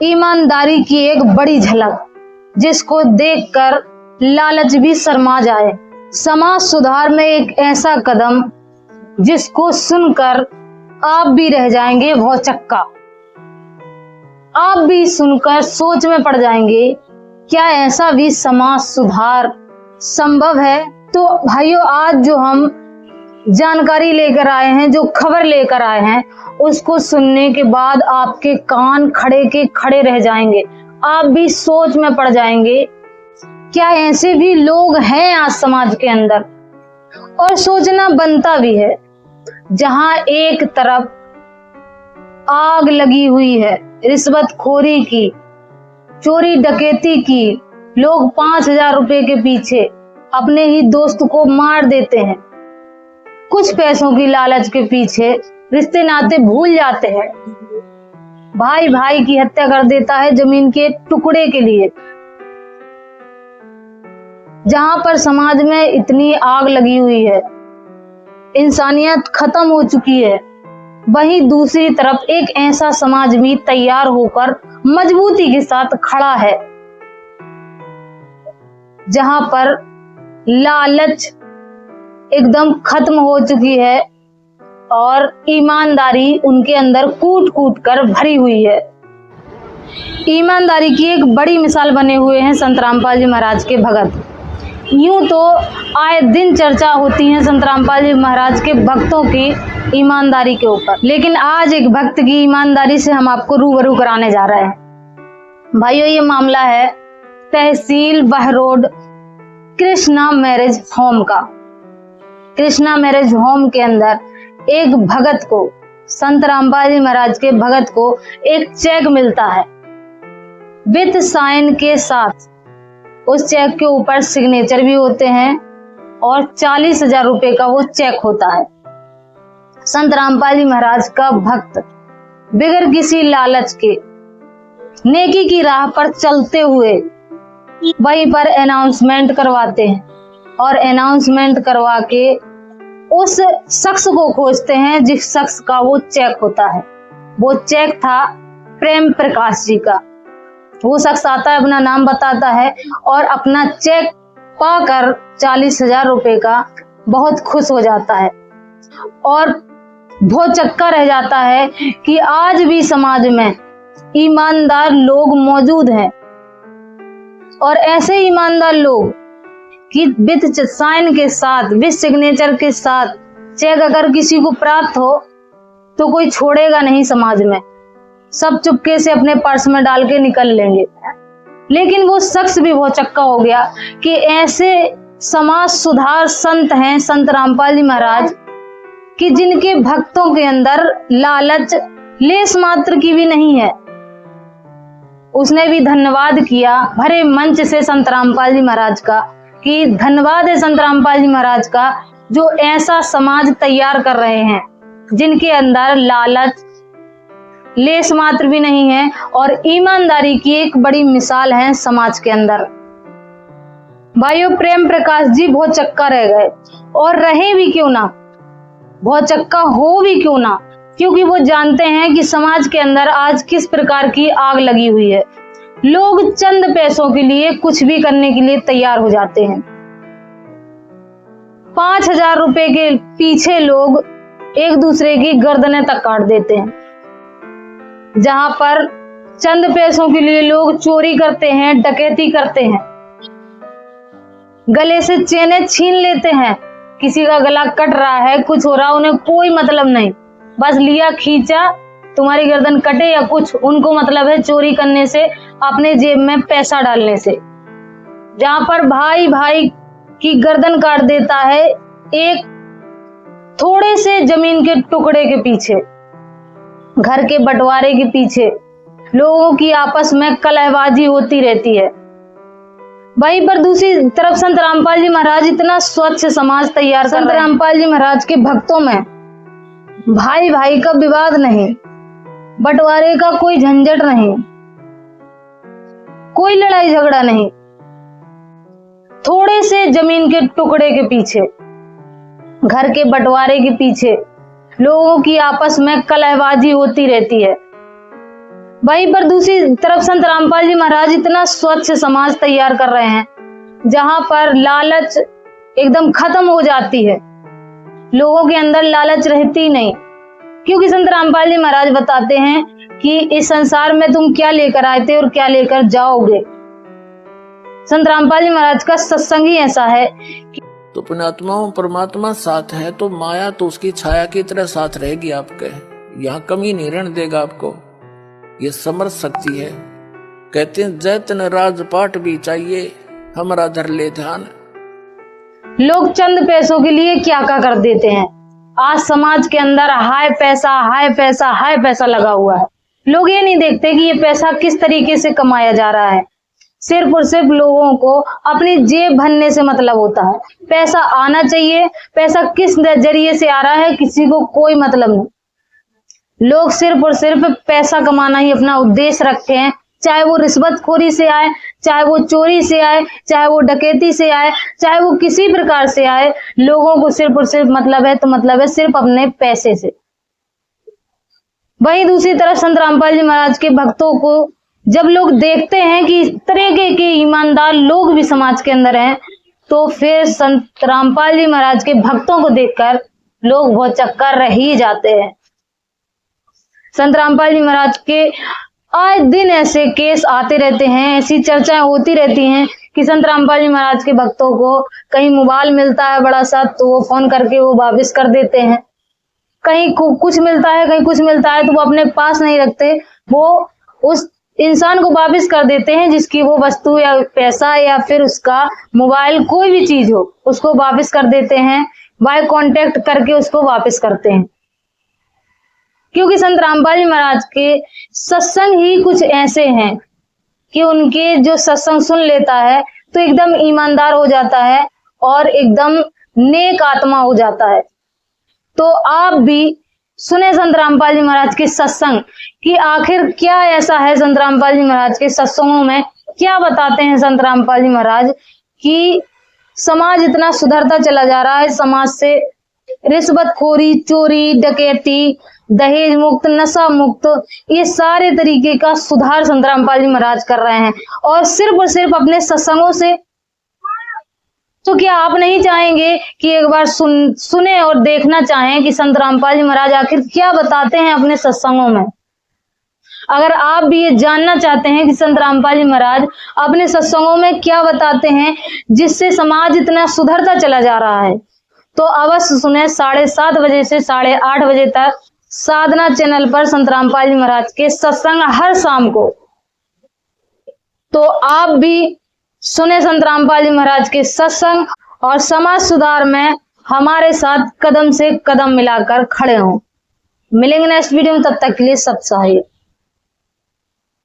ईमानदारी की एक बड़ी झलक जिसको देखकर लालच भी शर्मा जाए। समाज सुधार में एक ऐसा कदम जिसको सुनकर आप भी रह जाएंगे भौचक्का। आप भी सुनकर सोच में पड़ जाएंगे, क्या ऐसा भी समाज सुधार संभव है? तो भाइयों, आज जो हम जानकारी लेकर आए हैं, जो खबर लेकर आए हैं, उसको सुनने के बाद आपके कान खड़े के खड़े रह जाएंगे। आप भी सोच में पड़ जाएंगे, क्या ऐसे भी लोग हैं आज समाज के अंदर? और सोचना बनता भी है। जहां एक तरफ आग लगी हुई है रिश्वतखोरी की, चोरी डकैती की, लोग 5,000 रुपए के पीछे अपने ही दोस्त को मार देते हैं, कुछ पैसों की लालच के पीछे रिश्ते नाते भूल जाते हैं, भाई भाई की हत्या कर देता है जमीन के टुकड़े के लिए। जहां पर समाज में इतनी आग लगी हुई है, इंसानियत खत्म हो चुकी है, वहीं दूसरी तरफ एक ऐसा समाज भी तैयार होकर मजबूती के साथ खड़ा है, जहां पर लालच एकदम खत्म हो चुकी है और ईमानदारी उनके अंदर कूट कूट कर भरी हुई है। ईमानदारी की एक बड़ी मिसाल बने हुए हैं संत रामपाल जी महाराज के भगत। यूं तो आए दिन चर्चा होती है संत रामपाल जी महाराज के भक्तों की ईमानदारी के ऊपर, लेकिन आज एक भक्त की ईमानदारी से हम आपको रूबरू कराने जा रहे हैं। भाइयों, ये मामला है तहसील बहरोड कृष्णा मैरिज होम का। कृष्णा मैरिज होम के अंदर एक भगत को, संत रामपाल जी महाराज के भगत को एक चेक मिलता है विद साइन के साथ। उस चेक के ऊपर सिग्नेचर भी होते हैं और 40,000 रुपए का वो चेक होता है। संत रामपाल जी महाराज का भक्त बिगर किसी लालच के नेकी की राह पर चलते हुए वहीं पर अनाउंसमेंट करवाते हैं और अनाउंसमेंट करवा के उस शख्स को खोजते हैं जिस शख्स का वो चेक होता है। वो चेक था प्रेम प्रकाश जी का। वो शख्स आता है, अपना नाम बताता है और अपना चेक पाकर 40,000 रुपए का बहुत खुश हो जाता है और भौचक्का रह जाता है कि आज भी समाज में ईमानदार लोग मौजूद हैं। और ऐसे ईमानदार लोग कि विद साइन के साथ, विद सिग्नेचर के साथ चेक अगर किसी को प्राप्त हो तो कोई छोड़ेगा नहीं समाज में, सब चुपके से अपने पर्स में डाल के निकल लेंगे। लेकिन वो शख्स भी भौचक्का हो गया कि ऐसे समाज सुधार संत हैं संत रामपाल जी महाराज कि जिनके भक्तों के अंदर लालच लेस मात्र की भी नहीं है। उसने भी धन्यवाद किया भरे मंच से संत रामपाल जी महाराज का कि धन्यवाद है संत रामपाल जी महाराज का, जो ऐसा समाज तैयार कर रहे हैं जिनके अंदर लालच लेस मात्र भी नहीं है और ईमानदारी की एक बड़ी मिसाल है समाज के अंदर। भाइयों, प्रेम प्रकाश जी भौचक्का रह गए और रहे भी क्यों ना, भौचक्का हो भी क्यों ना, क्योंकि वो जानते हैं कि समाज के अंदर आज किस प्रकार की आग लगी हुई है। लोग चंद पैसों के लिए कुछ भी करने के लिए तैयार हो जाते हैं। 5,000 रुपए के पीछे लोग एक दूसरे की गर्दनें तक काट देते हैं। जहां पर चंद पैसों के लिए लोग चोरी करते हैं, डकैती करते हैं, गले से चेनें छीन लेते हैं। किसी का गला कट रहा है, कुछ हो रहा, उन्हें कोई मतलब नहीं, बस लिया खींचा, तुम्हारी गर्दन कटे या कुछ, उनको मतलब है चोरी करने से, अपने जेब में पैसा डालने से। जहां पर भाई भाई की गर्दन काट देता है एक थोड़े से जमीन के टुकड़े के पीछे, घर के बंटवारे के पीछे लोगों की आपस में कलहबाजी होती रहती है। वहीं पर दूसरी तरफ संत रामपाल जी महाराज इतना स्वच्छ समाज तैयार कर रहे हैं। संत रामपाल जी महाराज के भक्तों में भाई भाई का विवाद नहीं, बंटवारे का कोई झंझट नहीं, कोई लड़ाई झगड़ा नहीं। थोड़े से जमीन के टुकड़े के पीछे, घर के बंटवारे के पीछे लोगों की आपस में कलहबाजी होती रहती है। वहीं पर दूसरी तरफ संत रामपाल जी महाराज इतना स्वच्छ समाज तैयार कर रहे हैं जहां पर लालच एकदम खत्म हो जाती है, लोगों के अंदर लालच रहती नहीं, क्योंकि संत रामपाल जी महाराज बताते हैं कि इस संसार में तुम क्या लेकर आए थे और क्या लेकर जाओगे। संत रामपाल जी महाराज का सत्संग ही ऐसा है कि तो पुण्यात्माओं, परमात्मा साथ है तो माया तो उसकी छाया की तरह साथ रहेगी आपके, यहाँ कमी नहीं रहने देगा आपको। ये समर्थ शक्ति है। कहते हैं जैतन राजपाट भी चाहिए हमारा धर ले ध्यान। लोग चंद पैसों के लिए क्या क्या कर देते हैं। आज समाज के अंदर हाय पैसा हाय पैसा हाय पैसा लगा हुआ है। लोग ये नहीं देखते कि ये पैसा किस तरीके से कमाया जा रहा है। सिर्फ और सिर्फ लोगों को अपनी जेब भरने से मतलब होता है। पैसा आना चाहिए, पैसा किस जरिए से आ रहा है किसी को कोई मतलब नहीं। लोग सिर्फ और सिर्फ पैसा कमाना ही अपना उद्देश्य रखते हैं, चाहे वो रिश्वतखोरी से आए, चाहे वो चोरी से आए, चाहे वो डकैती से आए, चाहे वो किसी प्रकार से आए। लोगों को सिर्फ और सिर्फ मतलब है तो मतलब है सिर्फ अपने पैसे से। वहीं दूसरी तरफ संत रामपाल जी महाराज के भक्तों को जब लोग देखते हैं कि इस तरह के ईमानदार लोग भी समाज के अंदर हैं, तो फिर संत रामपाल जी महाराज के भक्तों को देखकर लोग बहुत चक्कर रह ही जाते हैं। संत रामपाल जी महाराज के आए दिन ऐसे केस आते रहते हैं, ऐसी चर्चाएं होती रहती हैं कि संत रामपाल जी महाराज के भक्तों को कहीं मोबाइल मिलता है बड़ा सा तो वो फोन करके वो वापस कर देते हैं, कहीं कुछ मिलता है कहीं कुछ मिलता है तो वो अपने पास नहीं रखते, वो उस इंसान को वापस कर देते हैं जिसकी वो वस्तु या पैसा या फिर उसका मोबाइल कोई भी चीज हो उसको वापस कर देते हैं, बाय कांटेक्ट करके उसको वापस करते हैं। क्योंकि संत रामपाल जी महाराज के सत्संग ही कुछ ऐसे हैं कि उनके जो सत्संग सुन लेता है तो एकदम ईमानदार हो जाता है और एकदम नेक आत्मा हो जाता है। तो आप भी सुने संत रामपाल जी महाराज के सत्संग कि आखिर क्या ऐसा है संत रामपाल जी महाराज के सत्संगों में, क्या बताते हैं संत रामपाल जी महाराज कि समाज इतना सुधरता चला जा रहा है, समाज से रिश्वतखोरी, चोरी, डकैती, दहेज मुक्त, नशा मुक्त, ये सारे तरीके का सुधार संत रामपाल जी महाराज कर रहे हैं और सिर्फ अपने सत्संगों से। तो क्या आप नहीं चाहेंगे कि एक बार सुने और देखना चाहें कि संत रामपाल जी महाराज आखिर क्या बताते हैं अपने सत्संगों में। अगर आप भी ये जानना चाहते हैं कि संत रामपाल जी महाराज अपने सत्संगों में क्या बताते हैं जिससे समाज इतना सुधरता चला जा रहा है, तो अवश्य सुने 7:30 बजे से 8:30 बजे तक साधना चैनल पर संत रामपाल जी महाराज के सत्संग हर शाम को। तो आप भी सुने संत रामपाल जी महाराज के सत्संग और समाज सुधार में हमारे साथ कदम से कदम मिलाकर खड़े हों। मिलेंगे नेक्स्ट वीडियो में, तब तक के लिए सब सहाय।